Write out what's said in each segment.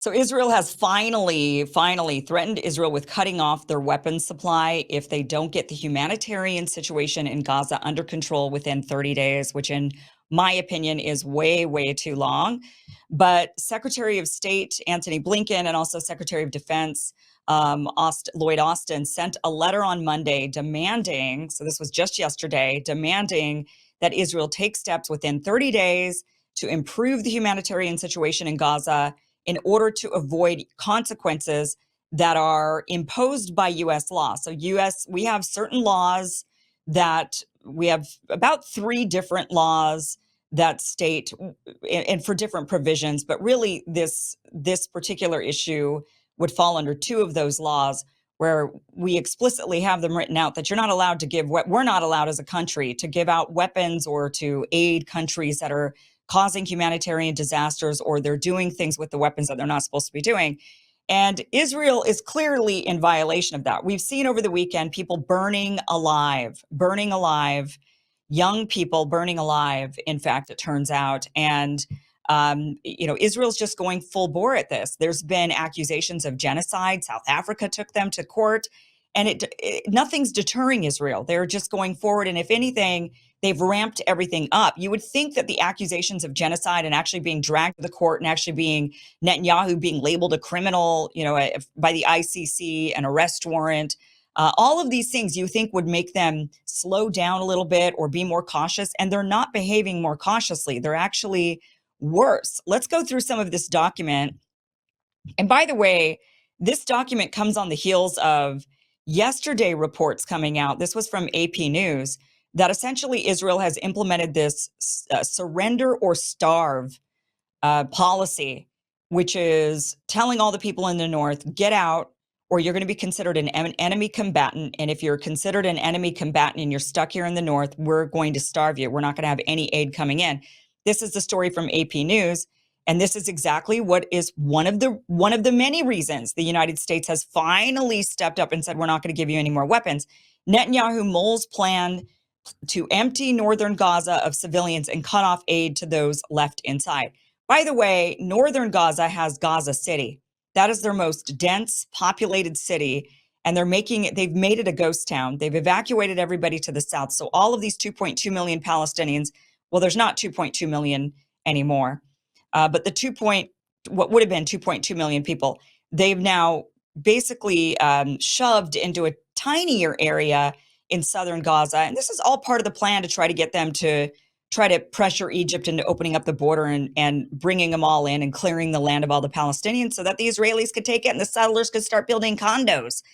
So Israel has finally threatened Israel with cutting off their weapons supply if they don't get the humanitarian situation in Gaza under control within 30 days, which in my opinion is way too long. But Secretary of State Antony Blinken and also Secretary of Defense Lloyd Austin sent a letter on Monday demanding, so this was just yesterday, demanding that Israel take steps within 30 days to improve the humanitarian situation in Gaza in order to avoid consequences that are imposed by U.S. law. So we have certain laws that we have about 3 different laws that state and for different provisions, but really this particular issue would fall under 2 of those laws where we explicitly have them written out that you're not allowed to give what we're not allowed as a country to give out weapons or to aid countries that are causing humanitarian disasters, or they're doing things with the weapons that they're not supposed to be doing. And Israel is clearly in violation of that. We've seen over the weekend people burning alive, young people burning alive, in fact, it turns out. And, Israel's just going full bore at this. There's been accusations of genocide. South Africa took them to court, and nothing's deterring Israel. They're just going forward. And if anything, they've ramped everything up. You would think that the accusations of genocide and actually being dragged to the court and actually being Netanyahu being labeled a criminal, by the ICC, an arrest warrant, all of these things you think would make them slow down a little bit or be more cautious. And they're not behaving more cautiously. They're actually worse. Let's go through some of this document. And by the way, this document comes on the heels of yesterday reports coming out. This was from AP News, that essentially Israel has implemented this surrender or starve policy, which is telling all the people in the north, get out, or you're going to be considered an enemy combatant. And if you're considered an enemy combatant and you're stuck here in the north, we're going to starve you. We're not going to have any aid coming in. This is the story from AP News. And this is exactly what is one of the many reasons the United States has finally stepped up and said, we're not going to give you any more weapons. Netanyahu mulls plan to empty northern Gaza of civilians and cut off aid to those left inside. By the way, northern Gaza has Gaza City. That is their most dense populated city, and they've made it a ghost town. They've evacuated everybody to the south. So all of these 2.2 million Palestinians, well, there's not 2.2 million anymore, but what would have been 2.2 million people, they've now basically shoved into a tinier area in southern Gaza. And this is all part of the plan to try to get them to try to pressure Egypt into opening up the border and bringing them all in and clearing the land of all the Palestinians so that the Israelis could take it and the settlers could start building condos.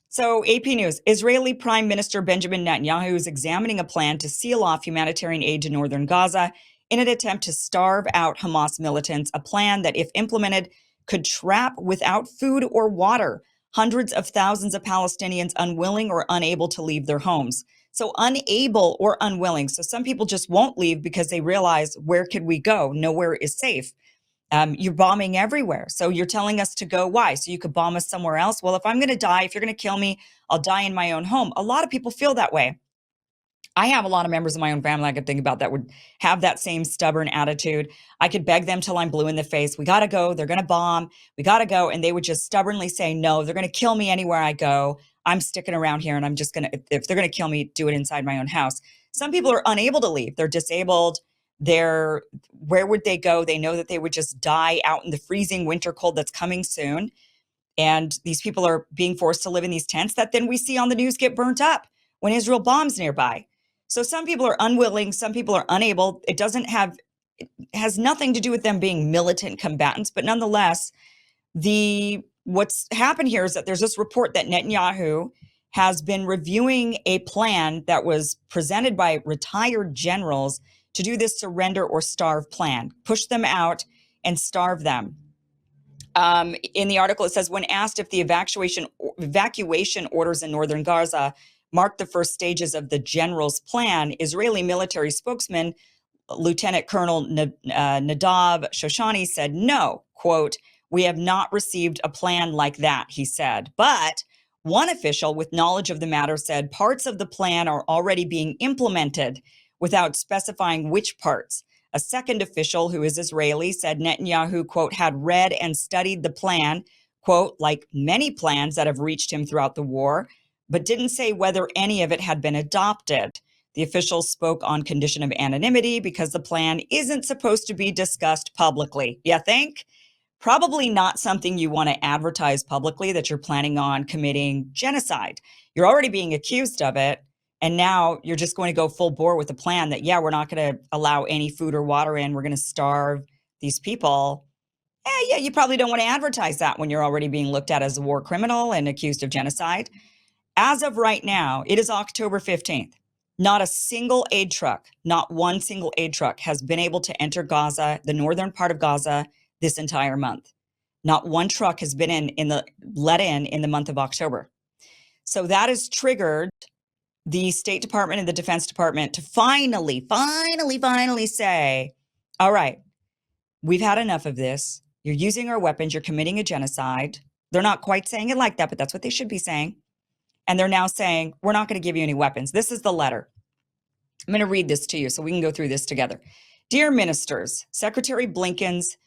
So AP News, Israeli Prime Minister Benjamin Netanyahu is examining a plan to seal off humanitarian aid to northern Gaza in an attempt to starve out Hamas militants, a plan that, if implemented, could trap without food or water hundreds of thousands of Palestinians unwilling or unable to leave their homes. So unable or unwilling. So some people just won't leave because they realize, where could we go? Nowhere is safe. You're bombing everywhere. So you're telling us to go. Why? So you could bomb us somewhere else? Well, if I'm going to die, if you're going to kill me, I'll die in my own home. A lot of people feel that way. I have a lot of members of my own family I could think about that would have that same stubborn attitude. I could beg them till I'm blue in the face. We got to go. They're going to bomb. We got to go. And they would just stubbornly say, no, they're going to kill me anywhere I go. I'm sticking around here, and I'm just going to, if they're going to kill me, do it inside my own house. Some people are unable to leave. They're disabled. Where would they go? They know that they would just die out in the freezing winter cold that's coming soon. And these people are being forced to live in these tents that then we see on the news get burnt up when Israel bombs nearby. So some people are unwilling, some people are unable. It has nothing to do with them being militant combatants, but nonetheless, what's happened here is that there's this report that Netanyahu has been reviewing a plan that was presented by retired generals to do this surrender or starve plan, push them out and starve them. In the article, it says, when asked if the evacuation orders in northern Gaza marked the first stages of the general's plan, Israeli military spokesman Lieutenant Colonel Nadav Shoshani said, no, quote, we have not received a plan like that, he said. But one official with knowledge of the matter said parts of the plan are already being implemented without specifying which parts. A second official who is Israeli said Netanyahu, quote, had read and studied the plan, quote, like many plans that have reached him throughout the war, but didn't say whether any of it had been adopted. The official spoke on condition of anonymity because the plan isn't supposed to be discussed publicly. You think? Probably not something you want to advertise publicly that you're planning on committing genocide. You're already being accused of it. And now you're just going to go full bore with the plan that, yeah, we're not going to allow any food or water in. We're going to starve these people. Yeah, you probably don't want to advertise that when you're already being looked at as a war criminal and accused of genocide. As of right now, it is October 15th. Not a single aid truck, not one single aid truck has been able to enter Gaza, the northern part of Gaza, this entire month. Not one truck has been let in the month of October. So that has triggered the State Department and the Defense Department to finally say, all right, we've had enough of this. You're using our weapons. You're committing a genocide. They're not quite saying it like that, but that's what they should be saying. And they're now saying, we're not going to give you any weapons. This is the letter. I'm going to read this to you so we can go through this together. Dear ministers, Secretary Blinken's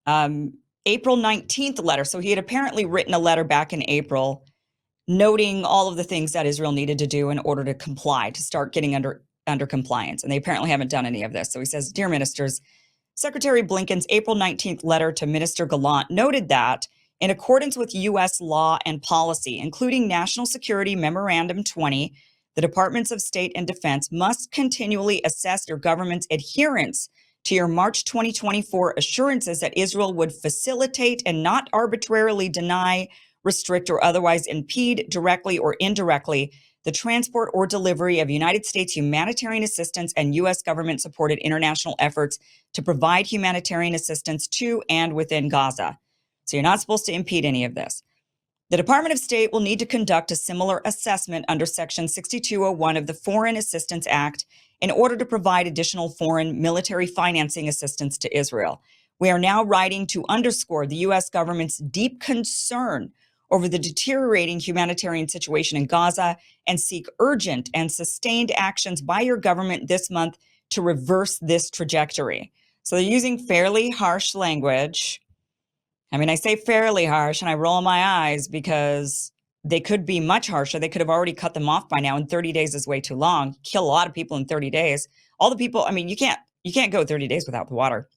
April 19th letter. So he had apparently written a letter back in April noting all of the things that Israel needed to do in order to comply, to start getting under compliance. And they apparently haven't done any of this. So he says, dear ministers, Secretary Blinken's April 19th letter to Minister Gallant noted that in accordance with U.S. law and policy, including National Security Memorandum 20, the Departments of State and Defense must continually assess your government's adherence to your March 2024 assurances that Israel would facilitate and not arbitrarily deny, restrict, or otherwise impede directly or indirectly the transport or delivery of United States humanitarian assistance and U.S. government-supported international efforts to provide humanitarian assistance to and within Gaza. So you're not supposed to impede any of this. The Department of State will need to conduct a similar assessment under Section 6201 of the Foreign Assistance Act in order to provide additional foreign military financing assistance to Israel. We are now writing to underscore the U.S. government's deep concern over the deteriorating humanitarian situation in Gaza and seek urgent and sustained actions by your government this month to reverse this trajectory. So they're using fairly harsh language. I mean, I say fairly harsh and I roll my eyes because they could be much harsher. They could have already cut them off by now, and 30 days is way too long. Kill a lot of people in 30 days. All the people, I mean, you can't go 30 days without the water.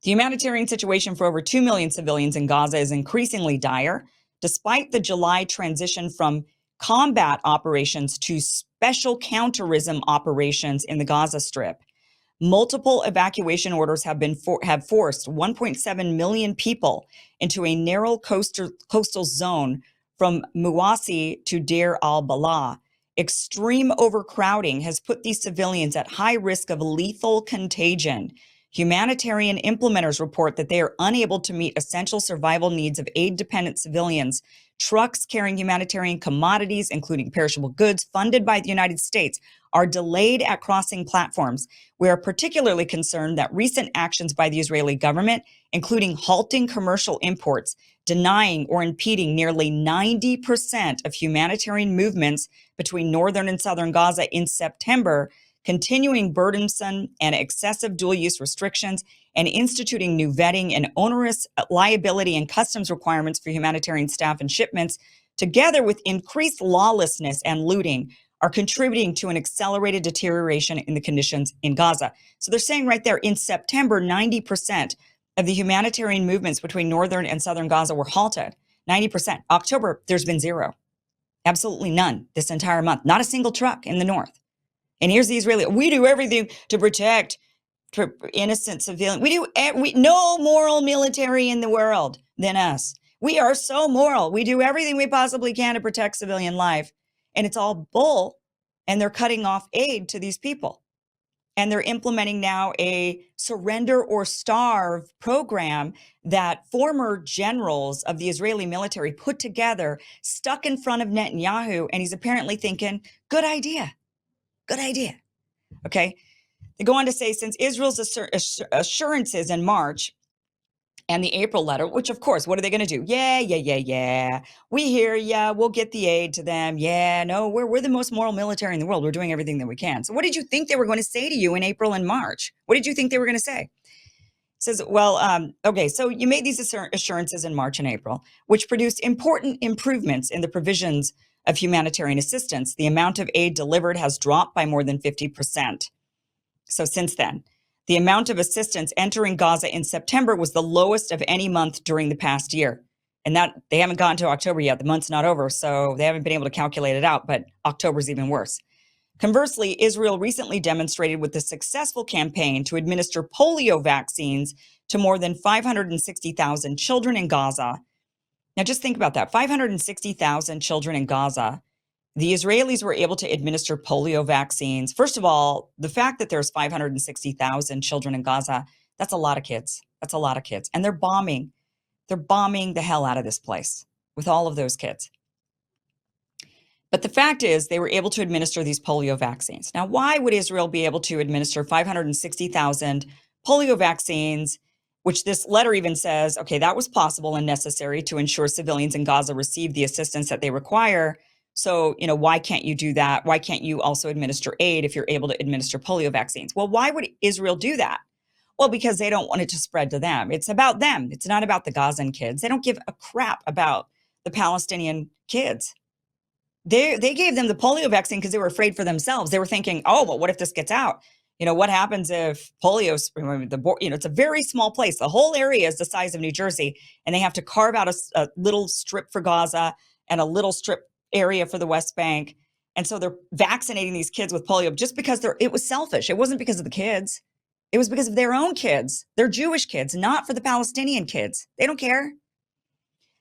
The humanitarian situation for over 2 million civilians in Gaza is increasingly dire, despite the July transition from combat operations to special counterterrorism operations in the Gaza Strip. Multiple evacuation orders have forced 1.7 million people into a narrow coastal zone from Muwasi to Deir al-Balah. Extreme overcrowding has put these civilians at high risk of lethal contagion. Humanitarian implementers report that they are unable to meet essential survival needs of aid-dependent civilians. Trucks carrying humanitarian commodities, including perishable goods funded by the United States, are delayed at crossing platforms. We are particularly concerned that recent actions by the Israeli government, including halting commercial imports, denying or impeding nearly 90% of humanitarian movements between northern and southern Gaza in September, continuing burdensome and excessive dual-use restrictions, and instituting new vetting and onerous liability and customs requirements for humanitarian staff and shipments, together with increased lawlessness and looting, are contributing to an accelerated deterioration in the conditions in Gaza. So they're saying right there, in September, 90% of the humanitarian movements between northern and southern Gaza were halted. 90%. October, there's been zero. Absolutely none this entire month. Not a single truck in the north. And here's the Israeli, we do everything to protect innocent civilians. We no moral military in the world than us. We are so moral. We do everything we possibly can to protect civilian life. And it's all bull. And they're cutting off aid to these people. And they're implementing now a surrender or starve program that former generals of the Israeli military put together, stuck in front of Netanyahu. And he's apparently thinking, good idea. Good idea. Okay. They go on to say, since Israel's assurances in March And the April letter, which of course, what are they going to do? Yeah. We hear ya. We'll get the aid to them. Yeah, no, we're the most moral military in the world. We're doing everything that we can. So what did you think they were going to say to you in April and March? What did you think they were going to say? It says, well, okay, so you made these assurances in March and April, which produced important improvements in the provisions of humanitarian assistance. The amount of aid delivered has dropped by more than 50%. So since then, the amount of assistance entering Gaza in September was the lowest of any month during the past year. And that they haven't gotten to October yet. The month's not over, so they haven't been able to calculate it out, but October's even worse. Conversely, Israel recently demonstrated with the successful campaign to administer polio vaccines to more than 560,000 children in Gaza. Now, just think about that, 560,000 children in Gaza. The Israelis were able to administer polio vaccines. First of all, the fact that there's 560,000 children in Gaza, that's a lot of kids. That's a lot of kids. And they're bombing. They're bombing the hell out of this place with all of those kids. But the fact is, they were able to administer these polio vaccines. Now, why would Israel be able to administer 560,000 polio vaccines, which this letter even says, okay, that was possible and necessary to ensure civilians in Gaza receive the assistance that they require. So, why can't you do that? Why can't you also administer aid if you're able to administer polio vaccines? Well, why would Israel do that? Well, because they don't want it to spread to them. It's about them. It's not about the Gazan kids. They don't give a crap about the Palestinian kids. They gave them the polio vaccine because they were afraid for themselves. They were thinking, oh, well, what if this gets out? What happens if polio, it's a very small place. The whole area is the size of New Jersey, and they have to carve out a little strip for Gaza and a little strip area for the West Bank. And so they're vaccinating these kids with polio just because it was selfish. It wasn't because of the kids. It was because of their own kids, their Jewish kids, not for the Palestinian kids. They don't care.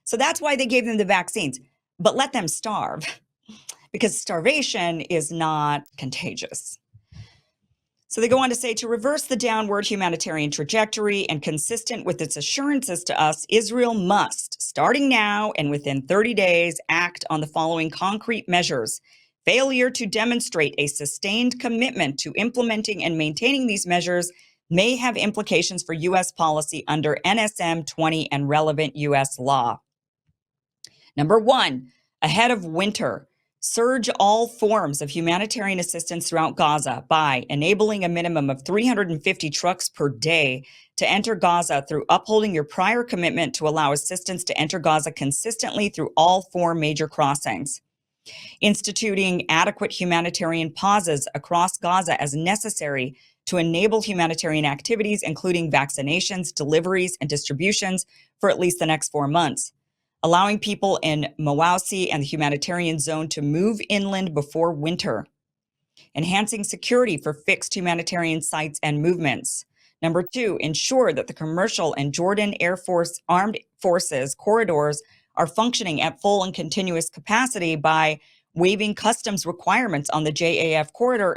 So that's why they gave them the vaccines, but let them starve. Because starvation is not contagious. So they go on to say, to reverse the downward humanitarian trajectory and consistent with its assurances to us, Israel must, starting now and within 30 days, act on the following concrete measures. Failure to demonstrate a sustained commitment to implementing and maintaining these measures may have implications for U.S. policy under NSM 20 and relevant U.S. law. Number one, ahead of winter, surge all forms of humanitarian assistance throughout Gaza by enabling a minimum of 350 trucks per day to enter Gaza through upholding your prior commitment to allow assistance to enter Gaza consistently through all 4 major crossings. Instituting adequate humanitarian pauses across Gaza as necessary to enable humanitarian activities, including vaccinations, deliveries, and distributions for at least the next 4 months. Allowing people in Mawasi and the humanitarian zone to move inland before winter. Enhancing security for fixed humanitarian sites and movements. Number 2, ensure that the commercial and Jordan Air Force Armed Forces corridors are functioning at full and continuous capacity by waiving customs requirements on the JAF corridor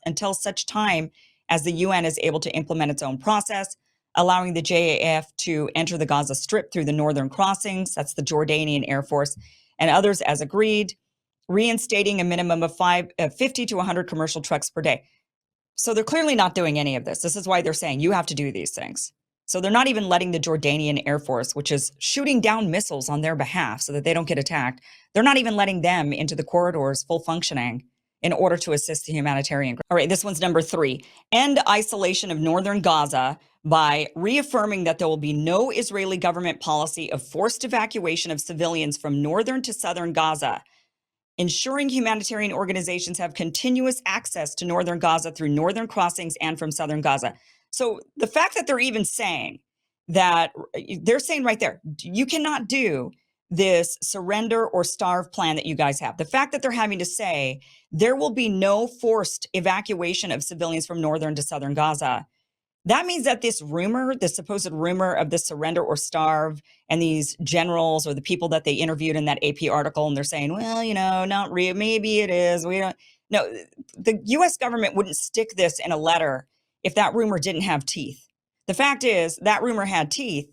until such time as the UN is able to implement its own process, allowing the JAF to enter the Gaza Strip through the northern crossings, that's the Jordanian Air Force, and others as agreed, reinstating a minimum of 50 to 100 commercial trucks per day. So they're clearly not doing any of this. This is why they're saying you have to do these things. So they're not even letting the Jordanian Air Force, which is shooting down missiles on their behalf so that they don't get attacked, they're not even letting them into the corridors full functioning in order to assist the humanitarian. All right, this one's number 3. End isolation of northern Gaza by reaffirming that there will be no Israeli government policy of forced evacuation of civilians from northern to southern Gaza. Ensuring humanitarian organizations have continuous access to northern Gaza through northern crossings and from southern Gaza. So the fact that they're even saying that, they're saying right there, you cannot do this surrender or starve plan that you guys have. The fact that they're having to say there will be no forced evacuation of civilians from northern to southern Gaza, that means that this rumor, this supposed rumor of the surrender or starve, and these generals or the people that they interviewed in that AP article, and they're saying, well, not real, maybe it is. We don't. No, the U.S. government wouldn't stick this in a letter if that rumor didn't have teeth. The fact is that rumor had teeth,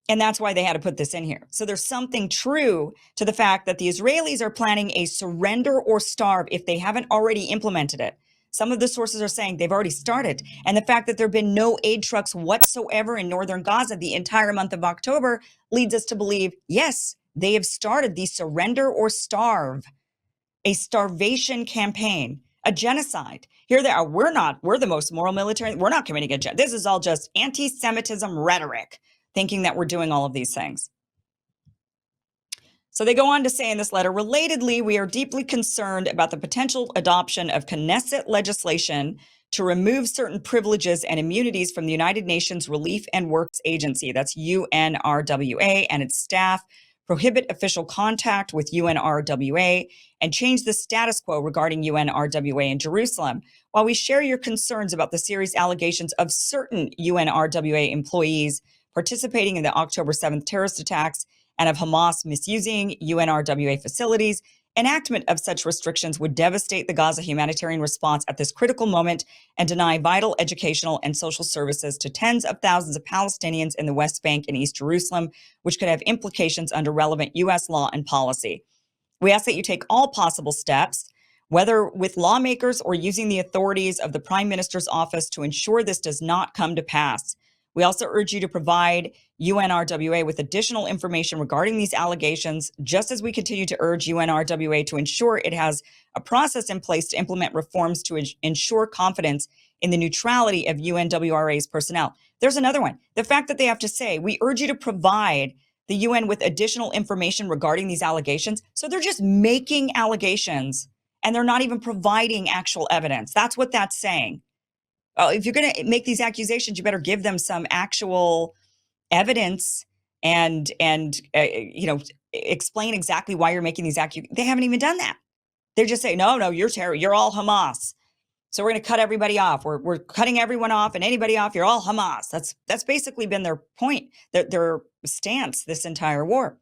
and that's why they had to put this in here. So there's something true to the fact that the Israelis are planning a surrender or starve if they haven't already implemented it. Some of the sources are saying they've already started. And the fact that there have been no aid trucks whatsoever in northern Gaza the entire month of October leads us to believe, yes, they have started the surrender or starve, a starvation campaign, a genocide. Here they are. We're the most moral military. We're not committing a genocide. This is all just anti-Semitism rhetoric, thinking that we're doing all of these things. So they go on to say in this letter, relatedly, we are deeply concerned about the potential adoption of Knesset legislation to remove certain privileges and immunities from the United Nations Relief and Works Agency, that's UNRWA, and its staff, prohibit official contact with UNRWA, and change the status quo regarding UNRWA in Jerusalem. While we share your concerns about the serious allegations of certain UNRWA employees participating in the October 7th terrorist attacks, and of Hamas misusing UNRWA facilities, enactment of such restrictions would devastate the Gaza humanitarian response at this critical moment and deny vital educational and social services to tens of thousands of Palestinians in the West Bank and East Jerusalem, which could have implications under relevant U.S. law and policy. We ask that you take all possible steps, whether with lawmakers or using the authorities of the Prime Minister's office, to ensure this does not come to pass. We also urge you to provide UNRWA with additional information regarding these allegations, just as we continue to urge UNRWA to ensure it has a process in place to implement reforms to ensure confidence in the neutrality of UNWRA's personnel. There's another one. The fact that they have to say, we urge you to provide the UN with additional information regarding these allegations. So they're just making allegations and they're not even providing actual evidence. That's what that's saying. If you're going to make these accusations, you better give them some actual evidence and explain exactly why you're making these accusations. They haven't even done that. They're just saying, no, you're terror. You're all Hamas. So we're going to cut everybody off. We're cutting everyone off and anybody off. You're all Hamas. That's basically been their point, their stance this entire war.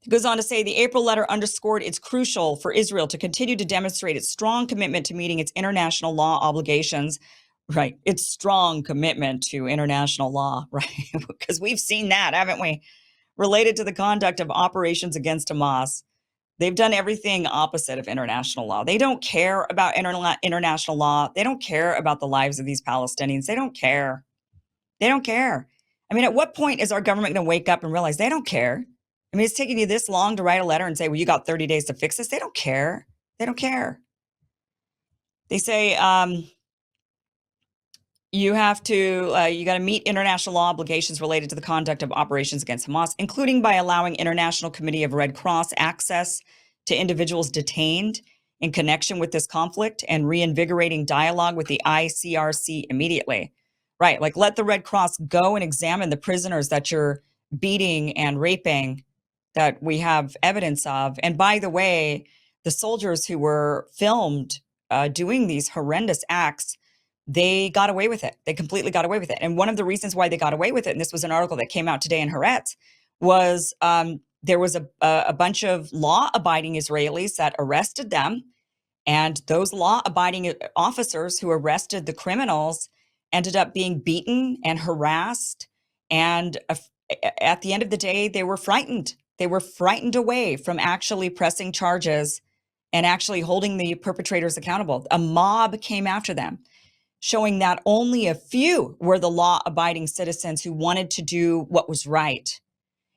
It goes on to say the April letter underscored it's crucial for Israel to continue to demonstrate its strong commitment to meeting its international law obligations, right? Its strong commitment to international law, right? Because we've seen that, haven't we? Related to the conduct of operations against Hamas. They've done everything opposite of international law. They don't care about international law. They don't care about the lives of these Palestinians. They don't care. They don't care. I mean, at what point is our government going to wake up and realize they don't care? I mean, it's taking you this long to write a letter and say, well, you got 30 days to fix this. They don't care. They don't care. They say you got to meet international law obligations related to the conduct of operations against Hamas, including by allowing International Committee of Red Cross access to individuals detained in connection with this conflict and reinvigorating dialogue with the ICRC immediately. Right, like let the Red Cross go and examine the prisoners that you're beating and raping that we have evidence of. And by the way, the soldiers who were filmed doing these horrendous acts, they got away with it. They completely got away with it. And one of the reasons why they got away with it, and this was an article that came out today in Haaretz, was there was a bunch of law-abiding Israelis that arrested them. And those law-abiding officers who arrested the criminals ended up being beaten and harassed. And at the end of the day, they were frightened. They were frightened away from actually pressing charges and actually holding the perpetrators accountable. A mob came after them, showing that only a few were the law-abiding citizens who wanted to do what was right.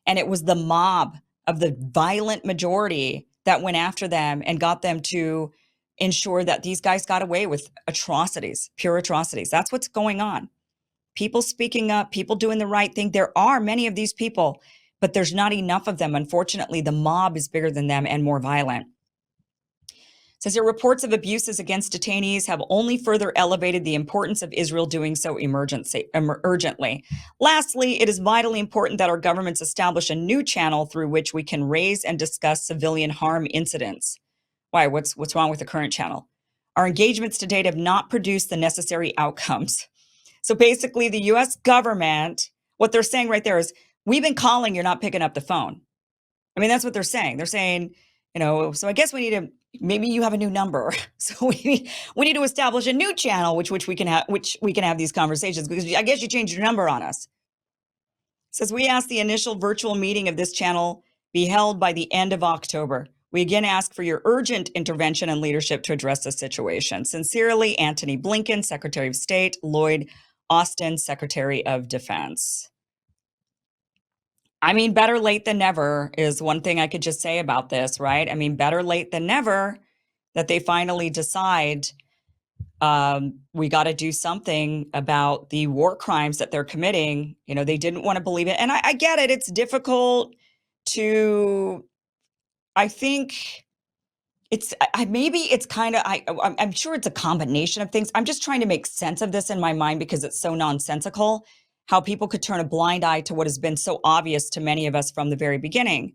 And it was the mob of the violent majority that went after them and got them to ensure that these guys got away with atrocities, pure atrocities. That's what's going on. People speaking up, people doing the right thing. There are many of these people, but there's not enough of them. Unfortunately, the mob is bigger than them and more violent. It says here, reports of abuses against detainees have only further elevated the importance of Israel doing so urgently. Lastly, it is vitally important that our governments establish a new channel through which we can raise and discuss civilian harm incidents. Why? What's wrong with the current channel? Our engagements to date have not produced the necessary outcomes. So basically, the U.S. government, what they're saying right there is, we've been calling, you're not picking up the phone. I mean, that's what they're saying. They're saying, so I guess we need to, maybe you have a new number. So we need to establish a new channel which we can have these conversations, because I guess you changed your number on us. It says we ask the initial virtual meeting of this channel be held by the end of October. We again ask for your urgent intervention and leadership to address the situation. Sincerely, Antony Blinken, Secretary of State, Lloyd Austin, Secretary of Defense. I mean, better late than never is one thing I could just say about this, right? I mean, better late than never that they finally decide we got to do something about the war crimes that they're committing. You know, they didn't want to believe it. And I get it. It's difficult to, I think it's, maybe it's kind of, I'm sure it's a combination of things. I'm just trying to make sense of this in my mind because it's so nonsensical how people could turn a blind eye to what has been so obvious to many of us from the very beginning.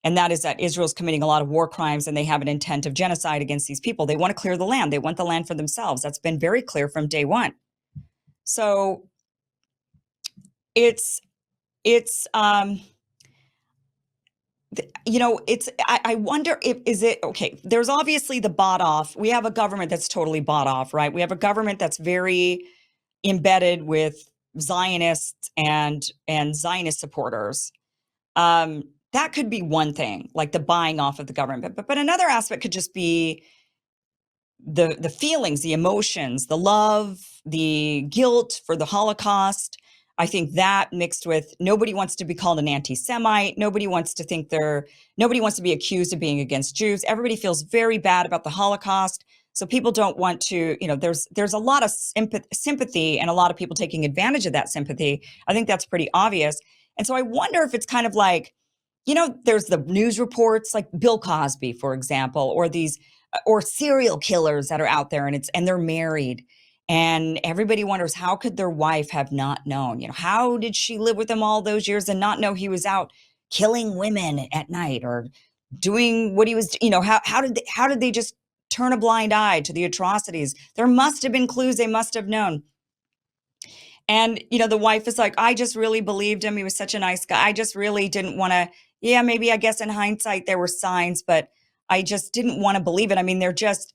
And that is that Israel's committing a lot of war crimes and they have an intent of genocide against these people. They want to clear the land. They want the land for themselves. That's been very clear from day one. So it's you know, I wonder if, is it, okay, there's obviously the bought off. We have a government that's totally bought off, right? We have a government that's very embedded with Zionists and Zionist supporters. That could be one thing, like the buying off of the government. But another aspect could just be the feelings, the emotions, the love, the guilt for the Holocaust. I think that mixed with nobody wants to be called an anti-Semite. Nobody wants to be accused of being against Jews. Everybody feels very bad about the Holocaust. So people don't want to, you know, there's a lot of sympathy and a lot of people taking advantage of that sympathy. I think that's pretty obvious. And so I wonder if it's kind of like, you know, there's the news reports like Bill Cosby, for example, or these or serial killers that are out there and they're married and everybody wonders how could their wife have not known, you know, how did she live with him all those years and not know he was out killing women at night or doing what he was, you know, how did they just turn a blind eye to the atrocities? There must have been clues they must have known. And, you know, the wife is like, I just really believed him. He was such a nice guy. I just really didn't want to, yeah, maybe I guess in hindsight there were signs, but I just didn't want to believe it. I mean,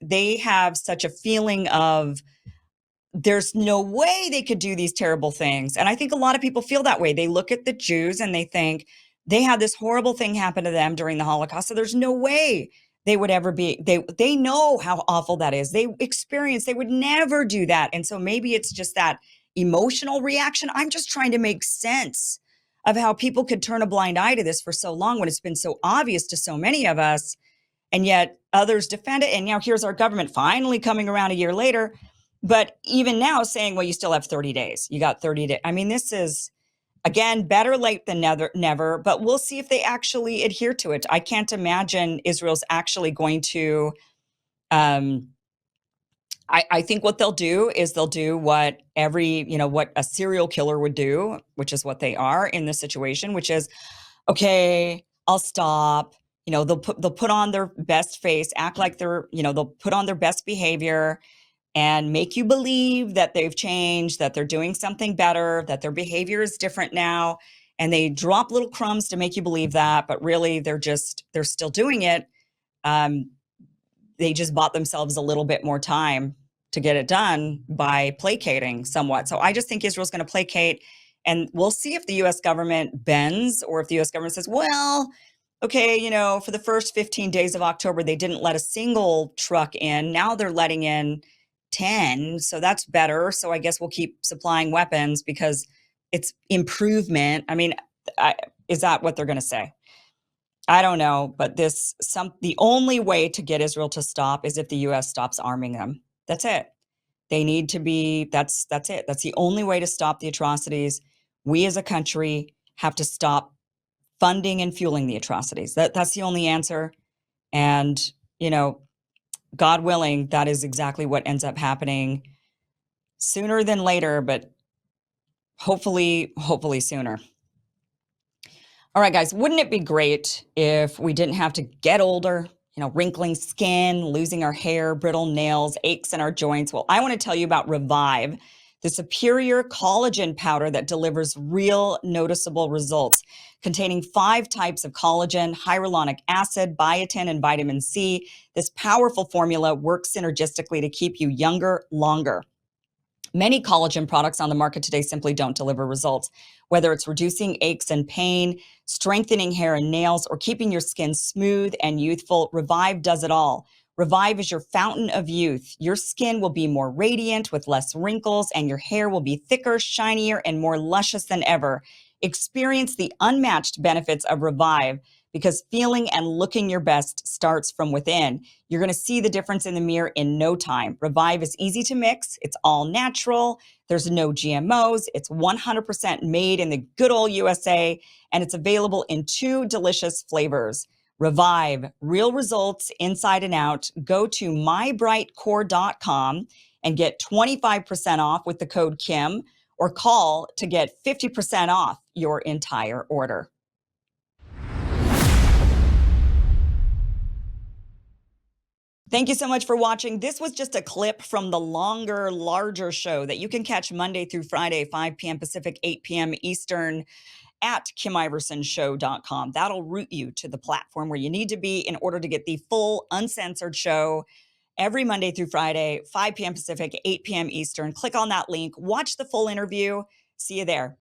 they have such a feeling of there's no way they could do these terrible things. And I think a lot of people feel that way. They look at the Jews and they think they had this horrible thing happen to them during the Holocaust. So there's no way they would ever be, they know how awful that is. They would never do that. And so maybe it's just that emotional reaction. I'm just trying to make sense of how people could turn a blind eye to this for so long when it's been so obvious to so many of us. And yet others defend it. And now here's our government finally coming around a year later. But even now saying, well, you still have 30 days. You got 30 days. I mean, this is, again, better late than never, but we'll see if they actually adhere to it. I can't imagine Israel's actually going to, I think what they'll do is they'll do what what a serial killer would do, which is what they are in this situation, which is, okay, I'll stop. You know, they'll put on their best face, act like they'll put on their best behavior and make you believe that they've changed, that they're doing something better, that their behavior is different now. And they drop little crumbs to make you believe that, but really they're still doing it. They just bought themselves a little bit more time to get it done by placating somewhat. So I just think Israel's going to placate, and we'll see if the U.S. government bends or if the U.S. government says, well, okay, you know, for the first 15 days of October, they didn't let a single truck in. Now they're letting in 10. So that's better. So I guess we'll keep supplying weapons because it's improvement. I mean, is that what they're going to say? I don't know, but the only way to get Israel to stop is if the U.S. stops arming them. That's it. They need to be, that's it. That's the only way to stop the atrocities. We as a country have to stop funding and fueling the atrocities. That's the only answer. And, you know, God willing, that is exactly what ends up happening sooner than later, but hopefully sooner. All right, guys, wouldn't it be great if we didn't have to get older, you know, wrinkling skin, losing our hair, brittle nails, aches in our joints? Well, I want to tell you about Revive, the superior collagen powder that delivers real noticeable results. Containing 5 types of collagen, hyaluronic acid, biotin, and vitamin C, this powerful formula works synergistically to keep you younger longer. Many collagen products on the market today simply don't deliver results. Whether it's reducing aches and pain, strengthening hair and nails, or keeping your skin smooth and youthful, Revive does it all. Revive is your fountain of youth. Your skin will be more radiant with less wrinkles, and your hair will be thicker, shinier, and more luscious than ever. Experience the unmatched benefits of Revive because feeling and looking your best starts from within. You're going to see the difference in the mirror in no time. Revive is easy to mix. It's all natural. There's no GMOs. It's 100% made in the good old USA, and it's available in 2 delicious flavors. Revive, real results inside and out. Go to mybrightcore.com and get 25% off with the code Kim, or call to get 50% off your entire order. Thank you so much for watching. This was just a clip from the longer, larger show that you can catch Monday through Friday, 5 p.m. Pacific, 8 p.m. Eastern at KimIversonShow.com. That'll route you to the platform where you need to be in order to get the full uncensored show every Monday through Friday, 5 p.m. Pacific, 8 p.m. Eastern. Click on that link, watch the full interview. See you there.